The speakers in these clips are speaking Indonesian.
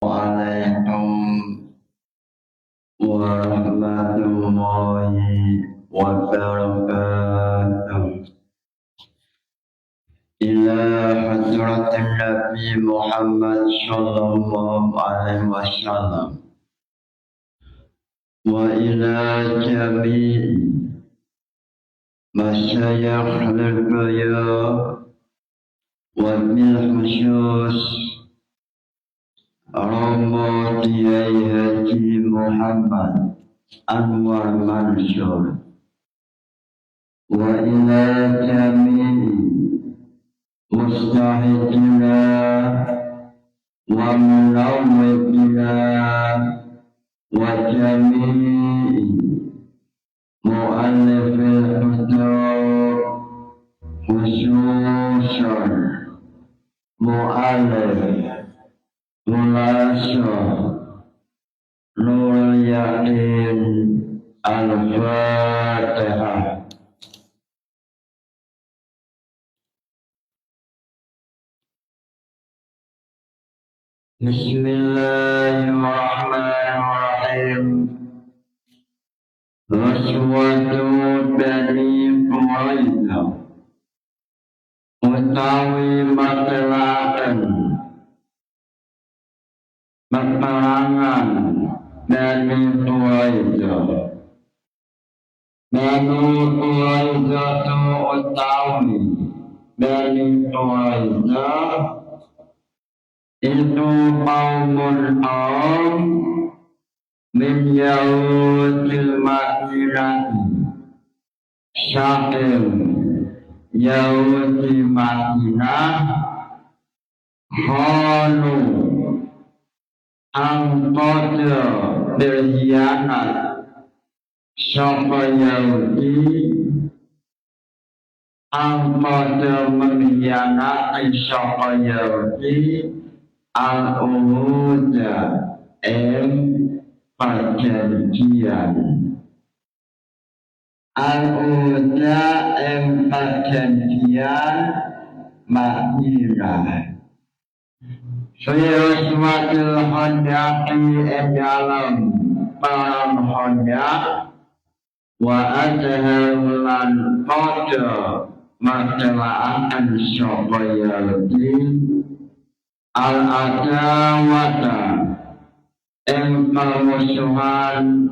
Assalamualaikum warahmatullahi wabarakatuh. Ila hadratin Nabi Muhammad sallallahu alaihi wasallam wa ila jami'i masyayikh al-baya wa bil khusus Romo Kiai Haji Muhammad Anwar Mansur wa ila jami'i mustahidina wa munawwidina wa jami'i mu'allifil hudud khususan mu'allif Mulasya Nurul Yakin Al-Fatihah. Bismillahirrahmanirrahim. Ghazwatu Bani Quraidah utawi matelaken peperangan Bani Quraidah. Bani Quraidah itu utawi Bani Quraidah itu qaumun min Yahudil Madinah, saking Yahudi Madinah, khanu angkota berkhianat sapa Yahudi, angkota mengkhianati sapa Yahudi al-uhuda perjanjian, al-uhuda perjanjian Madinah. Sayasmatil Handaqi dalam perang Handaq wa adharulan pada masalahkan sapa Yahudi al-adawata ing permusuhan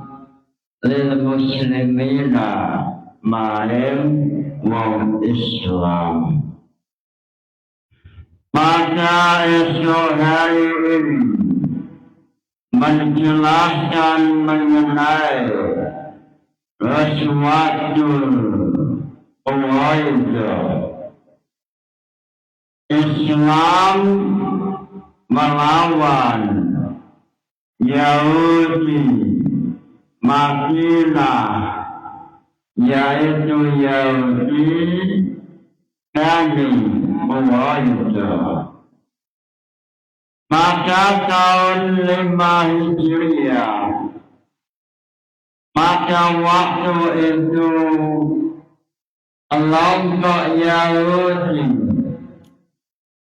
lil muslimina maring wong Islam. Pada esok hari ini menjelaskan mengenai Ghazwatul Quraidah. Islam melawan Yahudi Madinah, yaitu Yahudi Bani Quraidah. Maka tahun 5 Hijriah, pada waktu itu kelompok Yahudi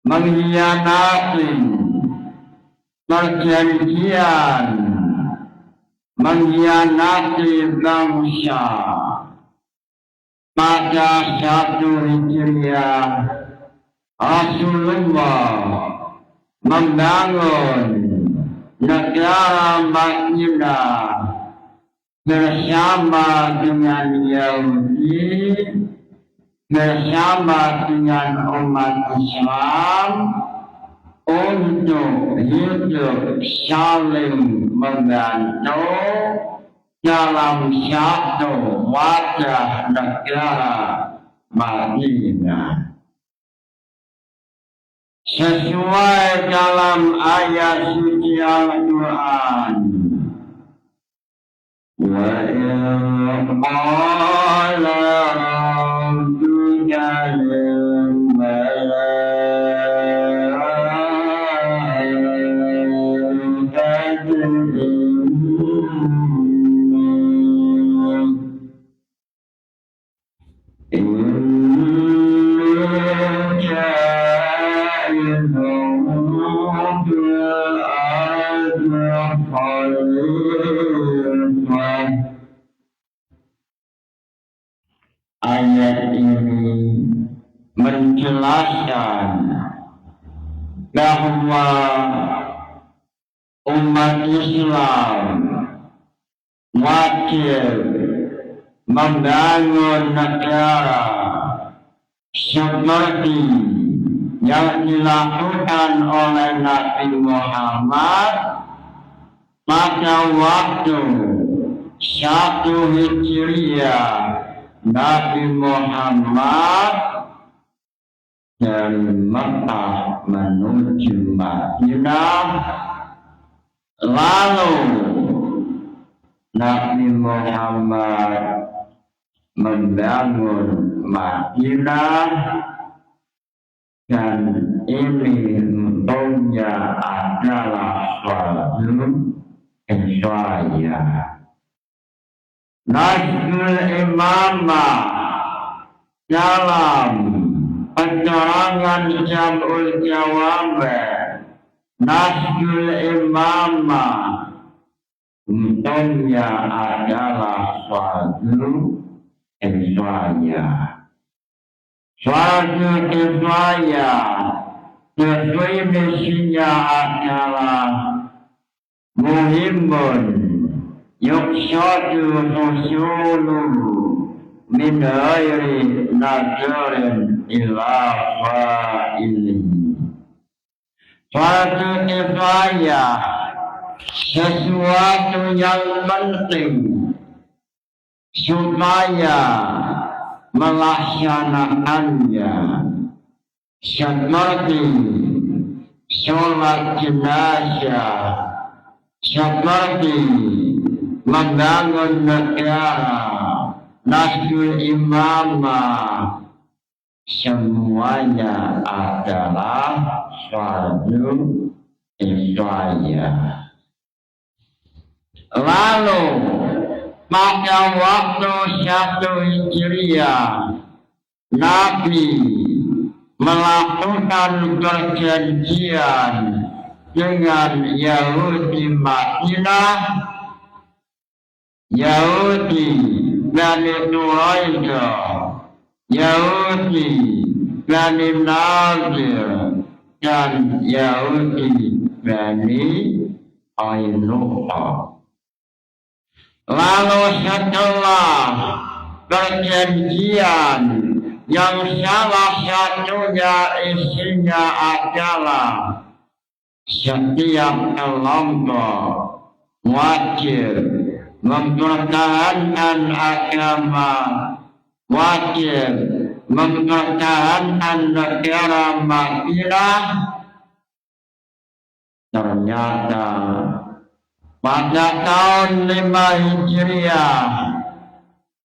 mengkhianati perjanjian, mengkhianati bangsa. Pada 1 Hijriah Rasulullah membangun negara Madinah bersama dengan Yahudi, bersama dengan umat Islam untuk hidup saling membantu dalam satu wadah negara Madinah. Sesuai dalam ayat suci Al-Quran, wa in qala rabbuka lil malaikati inni khalifah. Ayat ini menjelaskan bahwa umat Islam wajib membangun negara seperti yang dilakukan oleh Nabi Muhammad pada waktu 1 Hijriah. Nabi Muhammad dari Mekah menuju Madinah, lalu Nabi Muhammad membangun Madinah, dan ini tentunya adalah suatu kesyaitan. Nasrul Imamah dalam penerangan Jam'ul Jawami, Nasrul Imamah tentunya adalah suatu kesyaitan. Suatu kesyaitan definisinya adalah muhimun yuqsadu husulu min ghairi nazarin ila fa'ili. Suatu kifayah, sesuatu yang penting supaya melaksanakannya, seperti sholat jenazah, seperti membangun negara, Nasrul Imamah, semuanya adalah suatu isya'ah. Lalu pada waktu 1 Hijriah, Nabi melakukan perjanjian dengan Yahudi Madinah, Yahudi Bani Quraidah, Yahudi Bani Nadir, dan Yahudi Bani Qainuqa. Lalu setelah perjanjian yang salah satunya isinya adalah setiap kelompok wajib mempertahankan agama, wajib mempertahankan negara Madinah. Ternyata pada tahun 5 Hijriah,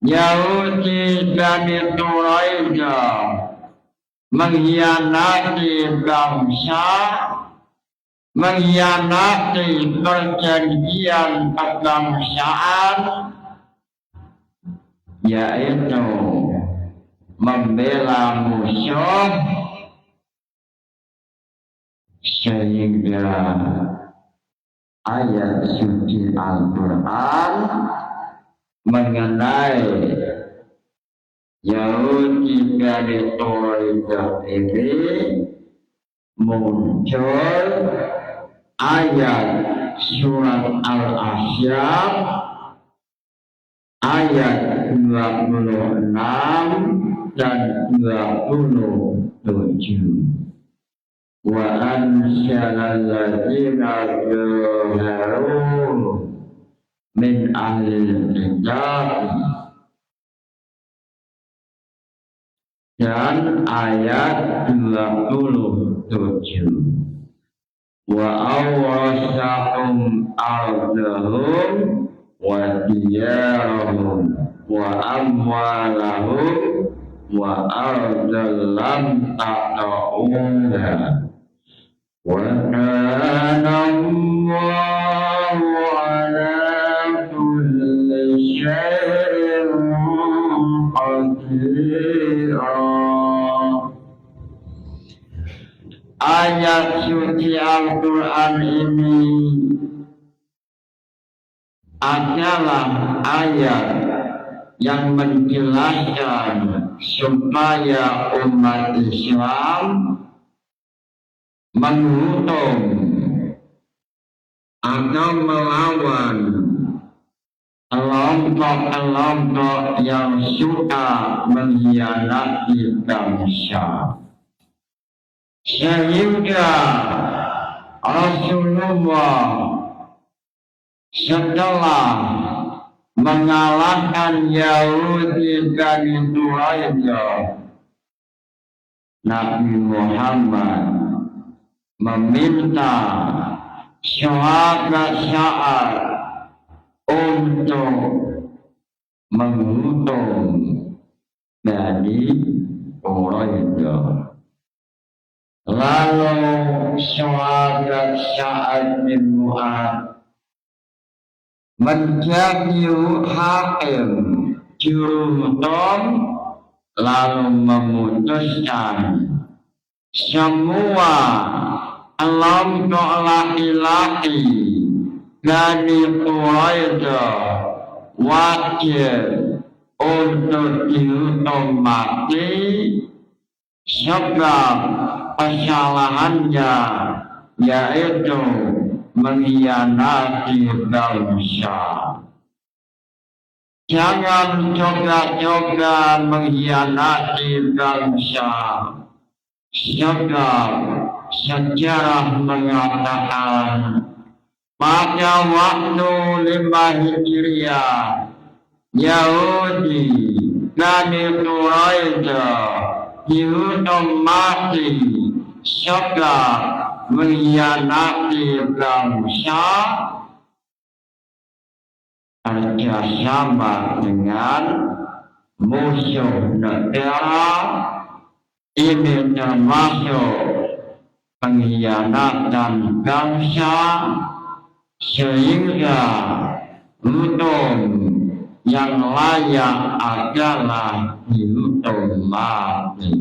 Yahudi Bani Quraidah mengkhianati bangsa, mengkhianati perjanjian kebangsaan, yaitu membela musuh, sehingga ayat suci Al-Quran mengenai Yahudi Bani Quraidah ini muncul ayat surat Al-Ahzab ayat 26 dan 27. Wa ansya'al ladzina zaharu min ahlil kitab, dan ayat 27. Wa awrasahum ardahum wa diyarahum wa amwalahum wa ardan lam ta'ta'uha wa kana Allahu ala kulli syai'in qadira. Ayat suci Al-Quran ini adalah ayat yang menjelaskan supaya umat Islam menghukum atau melawan kelompok-kelompok yang suka mengkhianati bangsa. Sehingga Rasulullah setelah mengalahkan Yahudi dan Quraisy, Nabi Muhammad meminta sahabat untuk menghukum Bani Quraisyah. Lalu sahabat Sa'ad bin Mu'adz menjadi hakim juruhukum, lalu memutuskan semua kelompok laki-laki Bani Quraisyah wajib untuk dihukum mati sebab kesalahannya yaitu mengkhianati bangsa. Jangan coba-coba mengkhianati bangsa, sebab sejarah mengatakan pada waktu 5 Hijriah Yahudi Bani Quraisyah dihukum mati sebab mengkhianati bangsa kerjasama dengan musuh negara. Ini termasuk pengkhianatan bangsa, sehingga hukum yang layak adalah dihukum mati.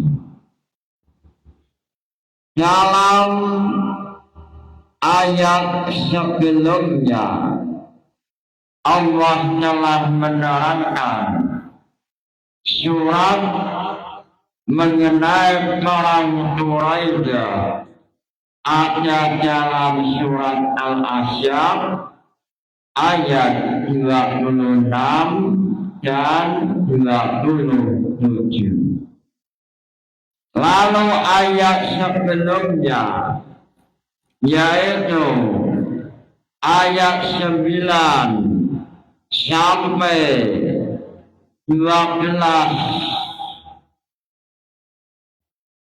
Dalam ayat sebelumnya Allah telah menerangkan surat mengenai perang Quraisy ada dalam surat Al-Ahzab ayat 26 dan 27. Lalu ayat sebelumnya yaitu ayat 9 sampai 12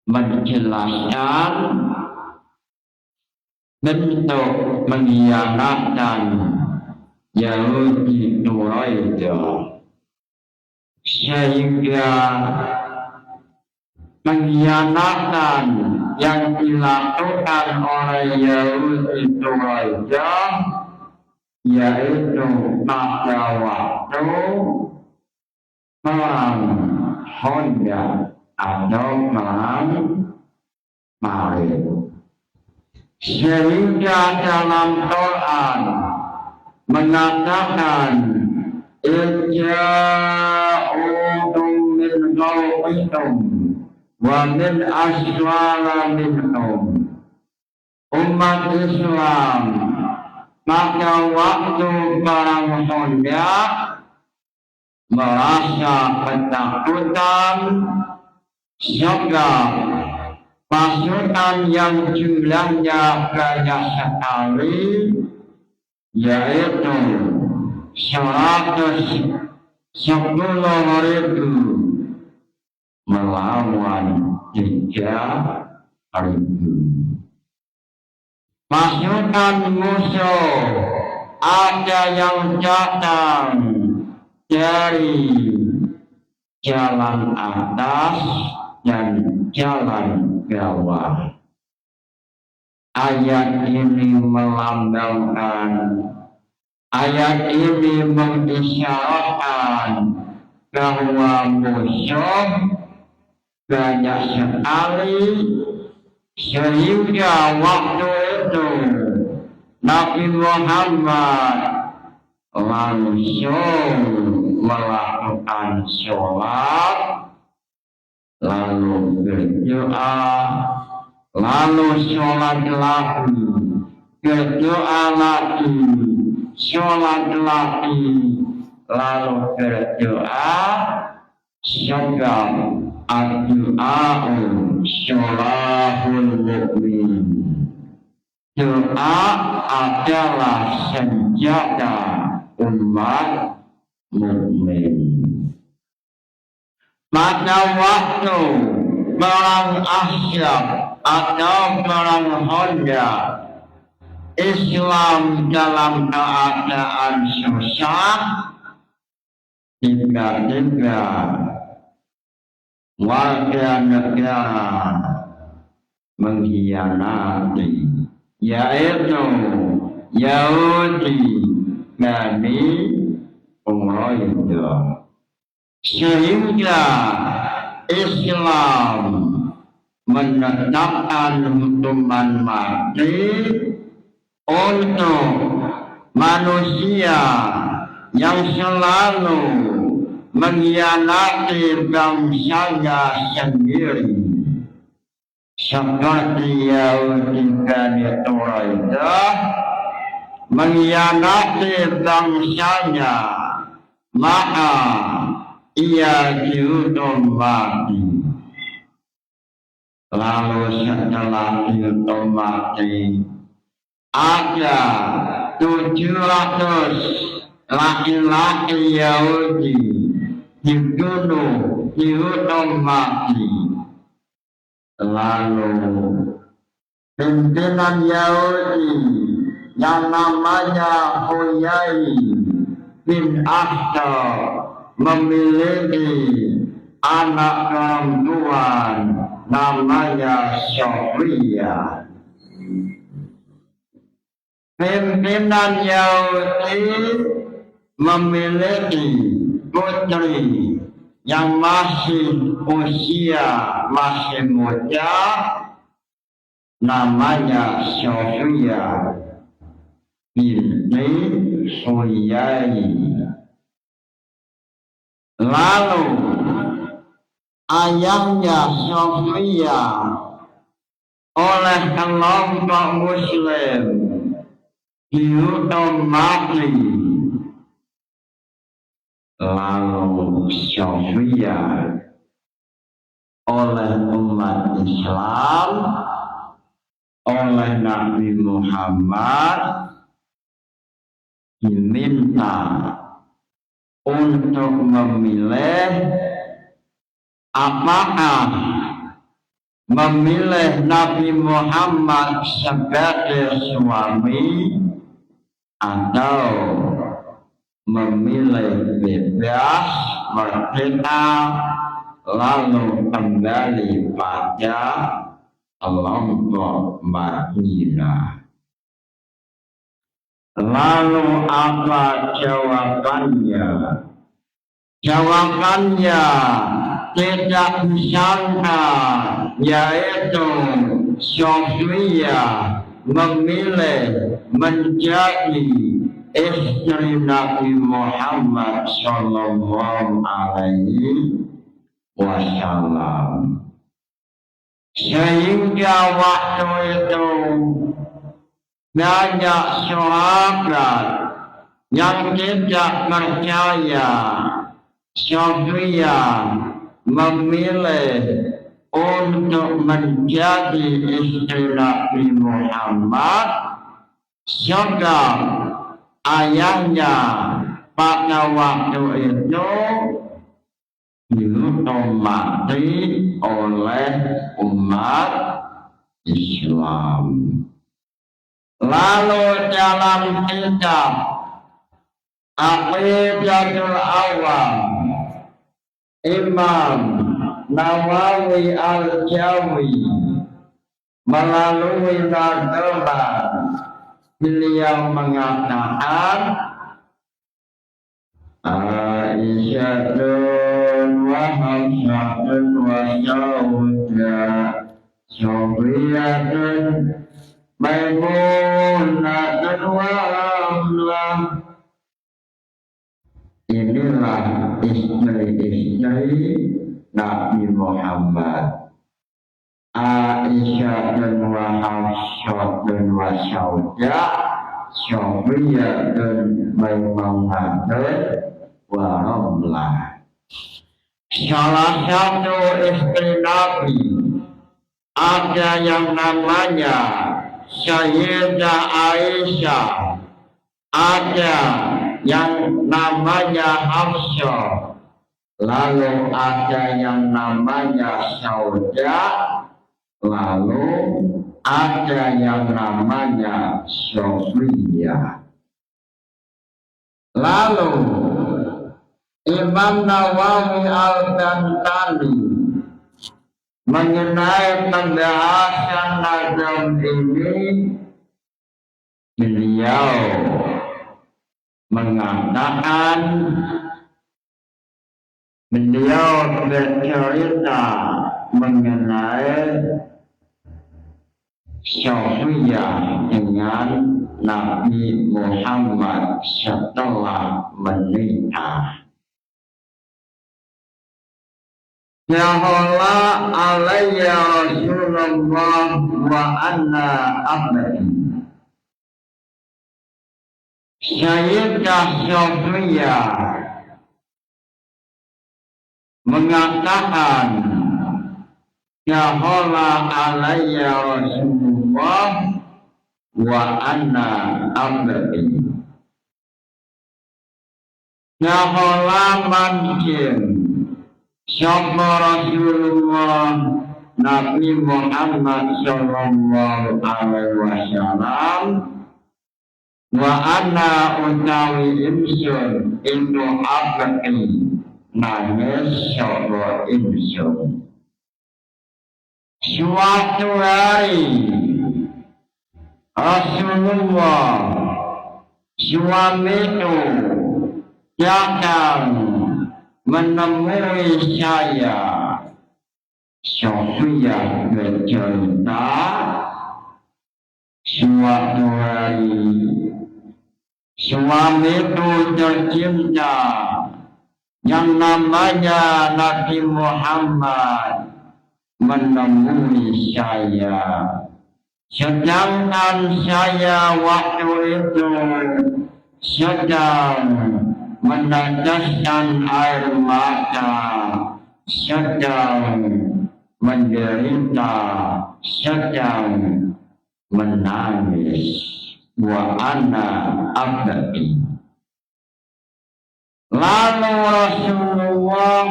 menjelaskan bentuk pengkhianatan Yahudi Quraisy, sehingga pengkhianatan yang dilakukan oleh Yahudi Quraisy yaitu pada waktu perang Khandaq atau perang Marid. Sehingga dalam Quran mengatakan ija'ukum min qawmikum wa min aswala minkum. Umat Islam pada waktu perang Khandaq merasa ketakutan sebab pasukan yang jumlahnya banyak sekali, yaitu 110.000 melawan 3.000. Pasukan musuh ada yang datang dari jalan atas dan jalan bawah. Ayat ini melambangkan, ayat ini mengisyaratkan bahwa musuh banyak sekali, sehingga waktu itu Nabi Muhammad langsung melakukan sholat, lalu berdoa, lalu sholat lagi, berdoa lagi, sholat lagi, lalu berdoa, sebab ad-du'a'u sholahul mu'min. Doa adalah senjata umat mukmin. Pada waktu perang Ahzab atau perang Khandaq, Islam dalam keadaan susah, tiba-tiba warga negara mengkhianati, yaitu Yahudi Bani Quraidah, sehingga Islam menetapkan hukuman mati untuk manusia yang selalu mengkhianati bangsanya sendiri, seperti Yahudi Bani Quraidah mengkhianati bangsanya, maka ia dihukum mati. Lalu setelah dihukum mati, ada 700 laki-laki Yahudi dibunuh, dihukum mati. Lalu pimpinan Yahudi yang namanya Huyai bin Akhtar memiliki anak perempuan namanya Sofia. Pimpinan Yahudi memiliki putri yang masih masih muda, namanya Sofia binti Huyai. Lalu ayahnya Sofia oleh kelompok Muslim dihukum mati. Lalu Sofia oleh umat Islam, oleh Nabi Muhammad diminta untuk memilih apakah memilih Nabi Muhammad sebagai suami atau memilih bebas merdeka lalu kembali pada kelompok Madinah. Lalu apa jawabannya? Jawabannya tidak disangka, yaitu Sofia memilih menjadi istri Nabi Muhammad Sallallahu Alaihi Wasallam. Sehingga waktu itu banyak sahabat yang tidak percaya Sofia memilih untuk menjadi istri Nabi Muhammad, sebab ayahnya pada waktu itu dihukum mati oleh umat Islam. Lalu dalam kitab Aqidatul Awam, Imam Nawawi Al-Jawi melalui nadhaman beliau mengatakan Aisyatun wa Hafsatun wa Saudah Sofiyatun Maimunatun wa Amlah inilah istri-istri Nabi Muhammad, Aisyah dan Hafsah dan Saudah, Sofiyah dan Maimunah dan Ramlah. Salah satu istri Nabi ada yang namanya Sayyidah Aisyah, ada yang namanya Hafsah, lalu ada yang namanya Saudah, lalu ada yang namanya Sofiyah. Lalu Imam Nawawi Al-Bantani mengenai pembahasan nazam ini, beliau mengatakan, beliau bercerita mengenai Sofiyah dengan Nabi Muhammad setelah menikah. Yahalla alayya Rasulullah wa anna abdi. Sayyidah Sofiyah mengatakan, Yahalla alayya Rasulullah wa anna abdi. Yahalla mancing Sapa Rasulullah Nabi Muhammad sallallahu alaihi wasallam wa anna utawi insun itu abdi nangis sapa insun. Suatu hari Rasulullah suamiku datang menemui saya. Sofiyah bercerita, suatu hari suamiku tercinta yang namanya Nabi Muhammad menemui saya, sedangkan saya waktu itu sedang meneteskan air mata, sedang menderita, sedang menangis. Wa ana abdi. Lalu Rasulullah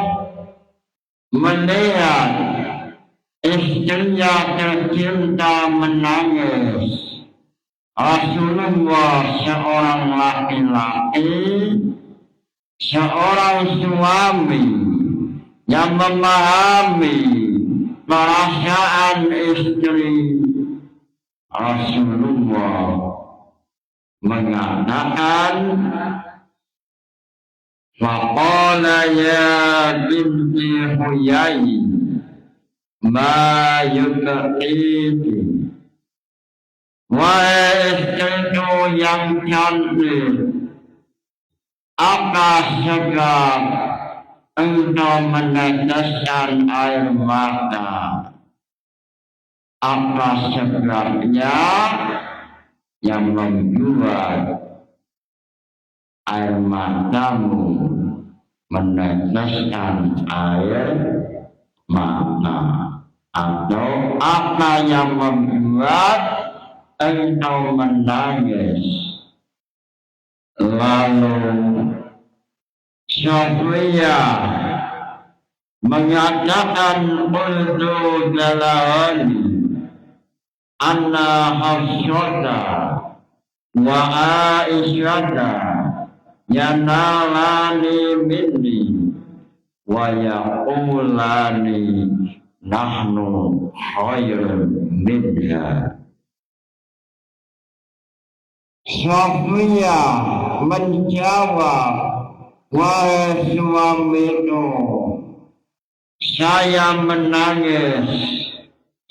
melihat istrinya tercinta menangis. Rasulullah seorang laki-laki, seorang suami yang memahami perasaan istri. Rasulullah mengatakan, faqala ya binti Huyai ma yubqiki. Wahai istriku yang cantik, apa sebab engkau meneteskan air mata? Apa sebabnya yang membuat air matamu meneteskan air mata? Atau apa yang membuat engkau menangis? Lalu Sofiyah mengatakan, qultu dalani anna Hafsata wa Aisyata yanalani minni wa yaqulani nahnu khairun minha. Sofiyah menjawab, wahai suamiku, saya menangis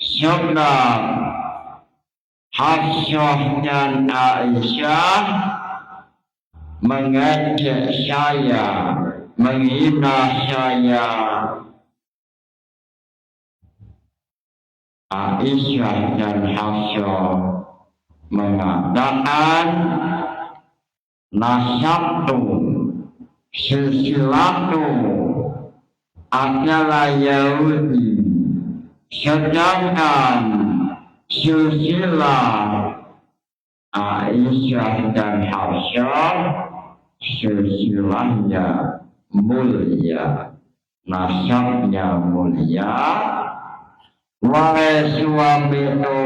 sebab Hafsah dan Aisyah mengejek saya, menghina saya. Aisyah dan Hafsa mengatakan nasabtu silsilatu adalah Yahudi, sedangkan silsilah Aisyah dan Hafsa silsilahnya mulia, nasabnya mulia. Wahai suamiku,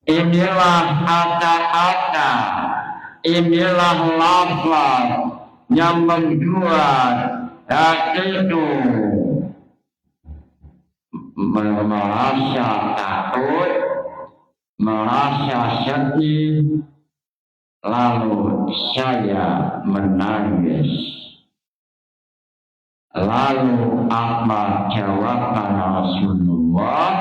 inilah kata-kata, inilah lafaz yang membuat hatiku merasa takut, merasa sedih, lalu saya menangis. Lalu apa jawaban Rasulullah?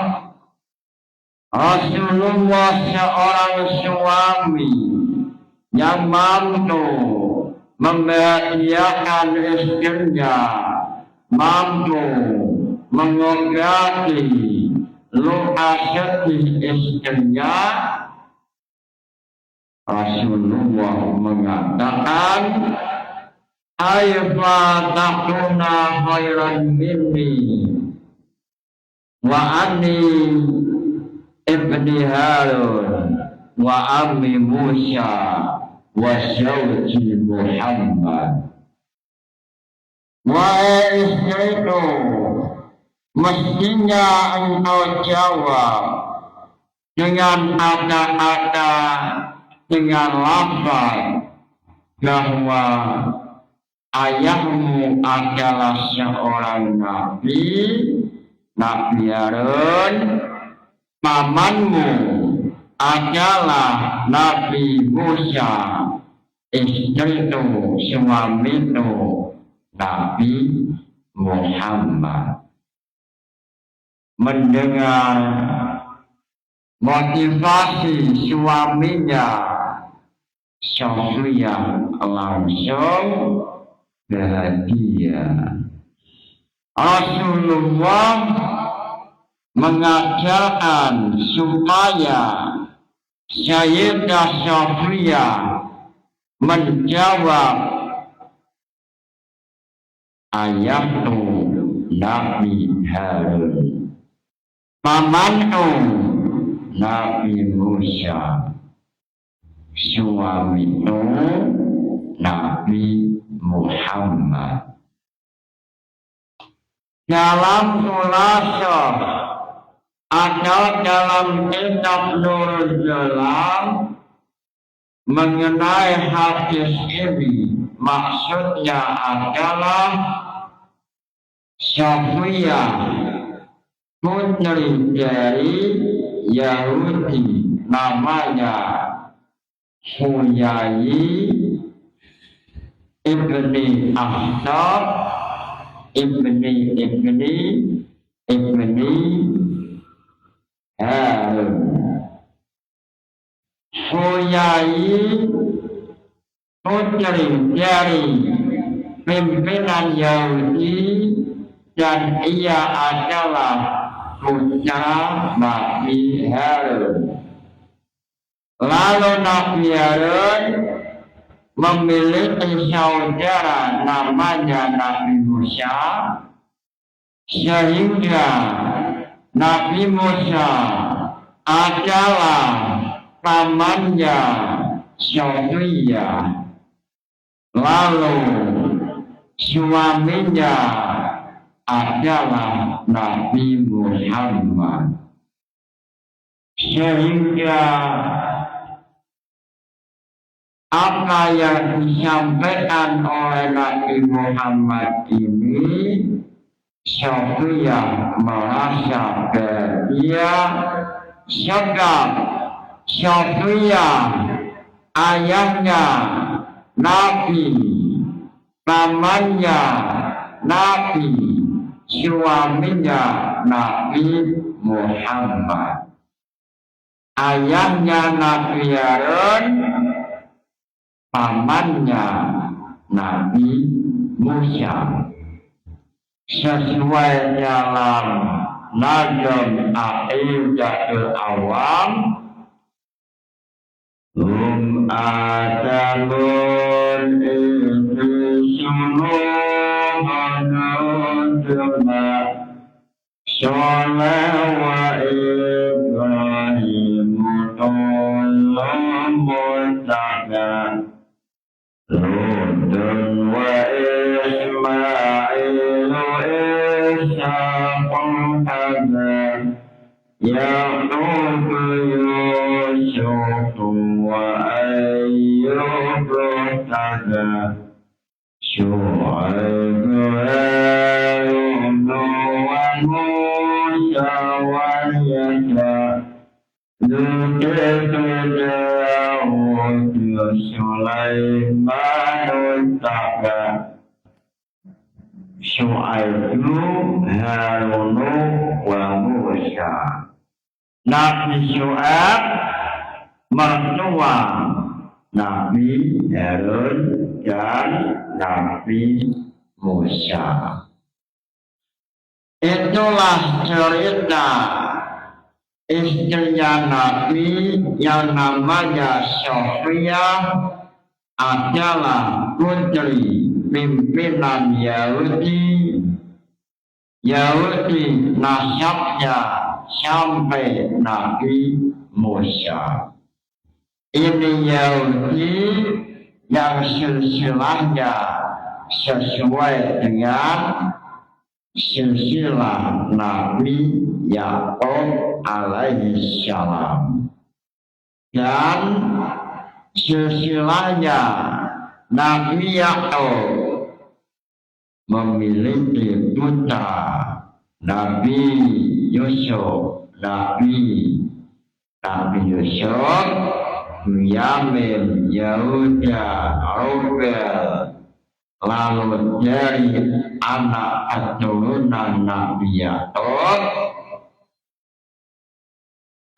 Rasulullah seorang suami yang mampu membahagiakan istrinya, mampu mengobati luka sedih istrinya. Rasulullah mengatakan, Aifa takuna khairan minni wa anni ibni Harun wa ammi Musa wa syauji Muhammad. Wahai istriku, mestinya engkau jawab dengan kata-kata, dengan lafaz bahwa ayahmu adalah seorang nabi, Nabi Harun, pamanmu adalah Nabi Musa, istriku, suamiku, Nabi Muhammad. Mendengar motivasi suaminya, Sofia langsung bahagia. Rasulullah mengajarkan supaya Sayyidah Sofia menjawab, ayahku Nabi Harun, pamanku Nabi Musa, suamiku Nabi Muhammad. Dalam Khulasah atau dalam kitab Nurul Jalam mengenai hadis ini, maksudnya adalah Sofia putri dari Yahudi namanya Huyai ibni Akhtab ibni Harun. Huyai putri dari pimpinan Yahudi dan ia adalah putra Nabi Harun. Lalu Nabi Harun memiliki saudara namanya Nabi Musa, sehingga Nabi Musa adalah pamannya Sofia. Lalu suaminya adalah Nabi Muhammad, sehingga apa yang disampaikan oleh Nabi Muhammad ini, Sofia merasa bahagia, sebab Sofia ayahnya Nabi, pamannya Nabi, suaminya Nabi Muhammad. Ayahnya Nabi Harun pamannya Nabi Musa sesuai dalam Nazm Aqidatul Awam Adabun Isulubana Soleh wa Ibrahimu Tolong Mutaka Lutun wa Ismailu Ishaqun Hadha Yaqub Yusuf wa Ayyub Hadha Syu'aib Yunus wa Musa wa Yahya Zulkifli Dawud Sulaiman Taha Syu'aib Harun wa Musa. Nabi Syu'aib mertua Nabi Harun dan Nabi Musa. Itulah cerita istrinya Nabi yang namanya Sofia adalah putri pimpinan Yahudi nasabnya sampai Nabi Musa. Ini Yahudi yang silsilahnya sesuai dengan silsilah Nabi Yakub alaihi salam, dan silsilahnya Nabi Yakub memiliki putra Nabi Yusuf, Nabi Yusuf, Yamin, Yahuda, Rubel, lalu dari anak keturunan Nabi Yakub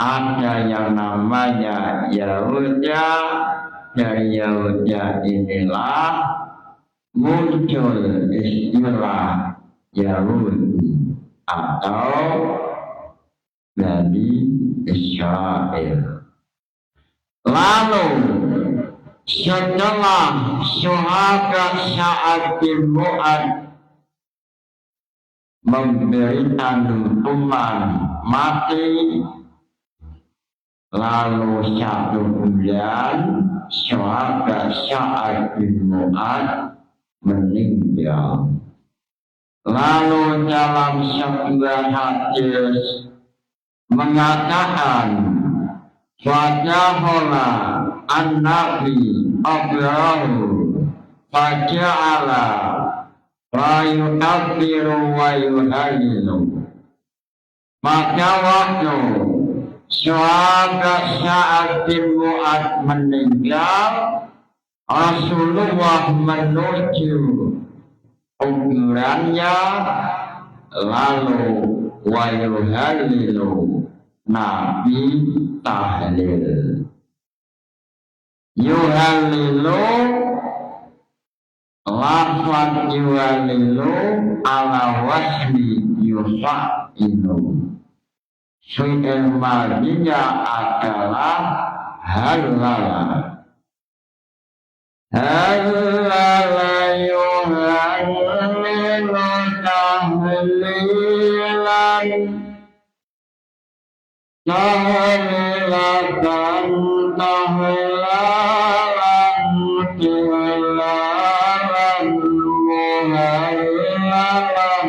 ada yang namanya Yahuda. Dari Yahuda inilah muncul istilah Yahudi atau Bani Israel. Lalu setelah Syuhada Sa'ad bin Mu'ad memberikan hukuman mati, lalu 1 bulan Syuhada Sa'ad bin Mu'ad meninggal. Lalu dalam sebuah hadis mengatakan Fadahola an-Nabi Abrahu Faja'ala wa yukabiru wa yuhalilu. Maka waktu Syuhada Sa'ad bin Mu'ad meninggal, Rasulullah menuju kuburannya, lalu wa yuhalilu, Nabi tahlil. Yuhalilu, lafaz yuhalilu ala wasni yufa'ilu. Fi'il madinya adalah halala. Halala yuhalilu tahlilan, tahlilan tahlalan tihlalan muhallalan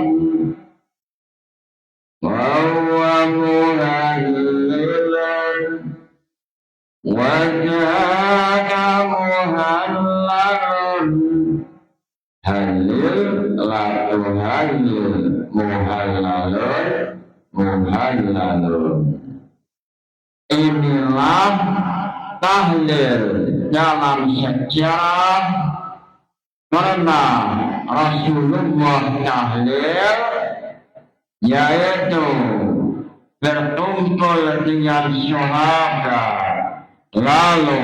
wa muhallilan wa ja'a muhallalun. Halil la tuhallil, muhallalun muhallalun. Inilah tahlil dalam sejarah, karena Rasulullah tahlil yaitu berkumpul dengan syuhada, lalu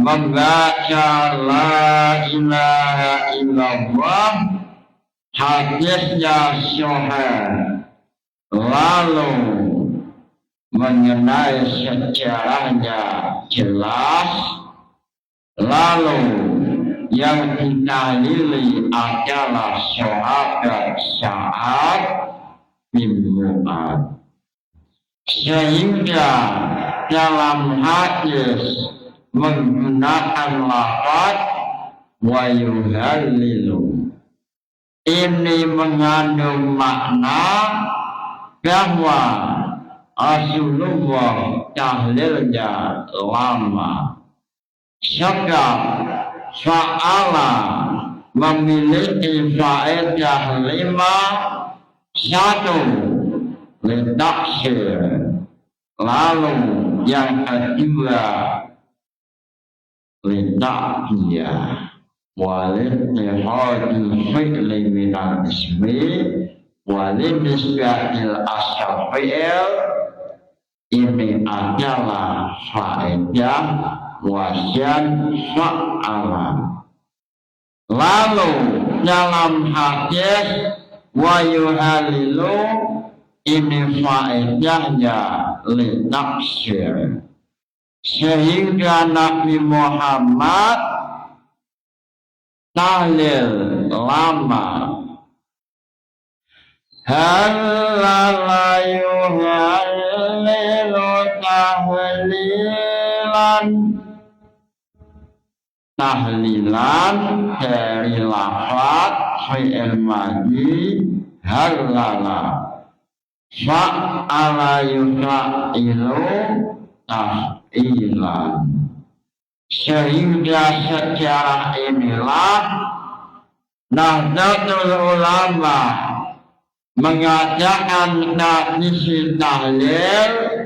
membaca la ilaha illallah hadisnya sahih, lalu mengenai sejarahnya jelas, lalu yang ditahlili adalah sahabat Sa'ad bin Mu'adz, sehingga dalam hadis menggunakan lafaz wa yuhallilu ini mengandung makna bahwa Rasulullah tahlilnya lama, sebab fa'ala memiliki faedah 5, 1 litaksir, lalu yang kedua litakiyah walidihadil fi'li minal ismi walinisbatil asyafi'il, ini adalah faedah wasian fa'ala. Lalu dalam hadis wa yuhalilu ini faedahnya litaksir, sehingga Nabi Muhammad tahlil lama. Halala yuhalilu tahlilan, tahlilan dari lafaz fi'il madhi halala, fa'ala yufa'ilu tahlilan, sehingga secara inilah Nahdlatul Ulama mengatakan tradisi tahlil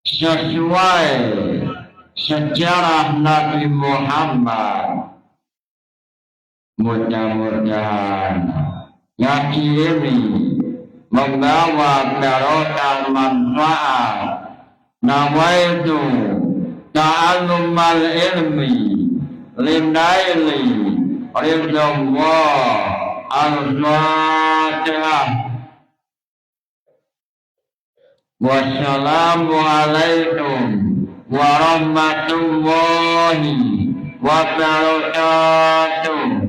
sesuai sejarah Nabi Muhammad. Mudah-mudahan ngaji ini membawa barokah manfaat. Nawaitu ta'allumal ilmi linaili ridallah. Al-Fatihah. Wassalamualaikum warahmatullahi wabarakatuh.